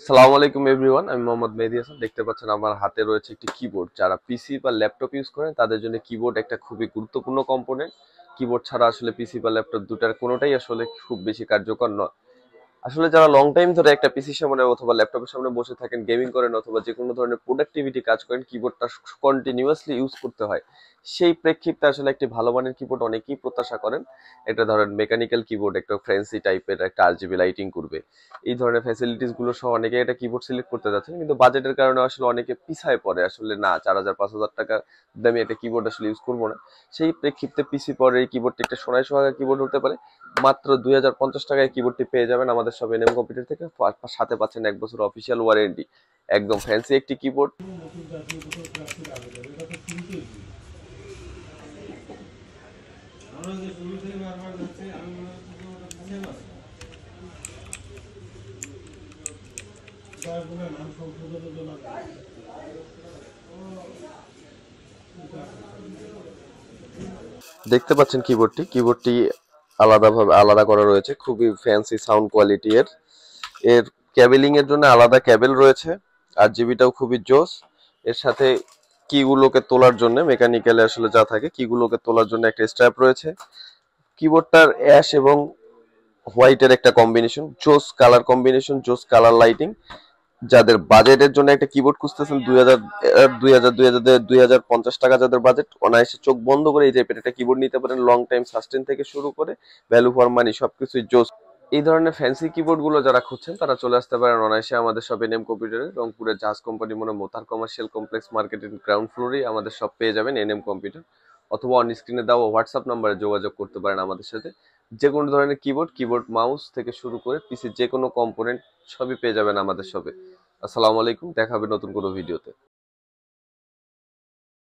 আসসালামু আলাইকুম এভরিওয়ান, আমি মোহাম্মদ মেহেদী হাসান। দেখতে পাচ্ছেন আমার হাতে রয়েছে একটি কিবোর্ড। যারা পিসি বা ল্যাপটপ ইউজ করেন তাদের জন্য কিবোর্ড একটা খুবই গুরুত্বপূর্ণ কম্পোনেন্ট। কিবোর্ড ছাড়া আসলে পিসি বা ল্যাপটপ দুটার কোনোটাই আসলে খুব বেশি কার্যকর নয়। আসলে যারা লং টাইম ধরে একটা পিসির সামনে অথবা ল্যাপটপের সামনে বসে থাকেন, গেমিং করেন অথবা যে কোনো ধরনের প্রোডাক্টিভিটি কাজ করেন, কিবোর্ডটা কন্টিনিউয়াসলি ইউজ করতে হয়। সেই প্রেক্ষিতে আসলে একটি ভালো মানের কিবোর্ড অনেকেই প্রত্যাশা করেন। এটা ধরেন মেকানিক্যাল কিবোর্ড, একটা ফ্যান্সি টাইপের, একটা আরজিবি লাইটিং করবে, এই ধরনের ফ্যাসিলিটিস গুলো সহ অনেকে এটা কিবোর্ড সিলেক্ট করতে যাচ্ছেন, কিন্তু বাজেটের কারণে আসলে অনেকে পিছায় পড়ে। আসলে না, 4,000 5,000 টাকা দামি একটা কিবোর্ড আসলে ইউজ করবো না। সেই প্রেক্ষিতে পিসি পরে এই কিবোর্ডটি একটা সোনায় সোহাগা কিবোর্ড হতে পারে। মাত্র 2,050 টাকায় কিবোর্ডটি পেয়ে যাবেন আমাদের সব এনএম কম্পিউটার থেকে। সাথে পাচ্ছেন 1 বছর অফিসিয়াল ওয়ারেন্টি। একদম ফ্যান্সি একটি কিবোর্ড। দেখতে পাচ্ছেন কিবোর্ডটি আলাদাভাবে আলাদা করা রয়েছে, খুবই ফ্যান্সি সাউন্ড কোয়ালিটি এর। এর ক্যাবেলিং এর জন্য আলাদা ক্যাবেল রয়েছে, আর জিবিটাও খুবই জোস। এর সাথে কিগুলোকে তোলার জন্য মেকানিক্যালে আসলে যা থাকে, কিগুলোকে তোলার জন্য একটা স্ট্র্যাপ রয়েছে। কিবোর্ডটার অ্যাশ এবং হোয়াইটের একটা কম্বিনেশন, জোস কালার কম্বিনেশন, জোস কালার লাইটিং। যাদের বাজেটের জন্য একটা কিবোর্ড খুঁজতেছেন, 2,000 2,000 2,050 টাকা যাদের বাজেট, অনায়াসে চোখ বন্ধ করে এই টাইপের একটা কিবোর্ড নিতে পারেন। লং টাইম সাস্টেন থেকে শুরু করে ভ্যালু ফর মানি সবকিছুই জোস। এই ধরনের ফ্যান্সি কিবোর্ড গুলো যারা খুঁজছেন তারা চলে আসতে পারেন অনায়াসে আমাদের শপ এনএম কম্পিউটারে। রংপুরের জাহাজ কোম্পানি মনে মোতার কমার্শিয়াল কমপ্লেক্স মার্কেটের গ্রাউন্ড ফ্লোরেই আমাদের শপ পেয়ে যাবেন এনএম কম্পিউটার। অথবা অন স্ক্রিনে দেওয়া হোয়াটসঅ্যাপ নাম্বারে যোগাযোগ করতে পারেন আমাদের সাথে। যে কোনো ধরনের কিবোর্ড মাউস থেকে শুরু করে পিসির যে কোনো কম্পোনেন্ট সবই পেয়ে যাবেন আমাদের শপে। আসসালামু আলাইকুম, দেখা হবে নতুন কোনো ভিডিওতে।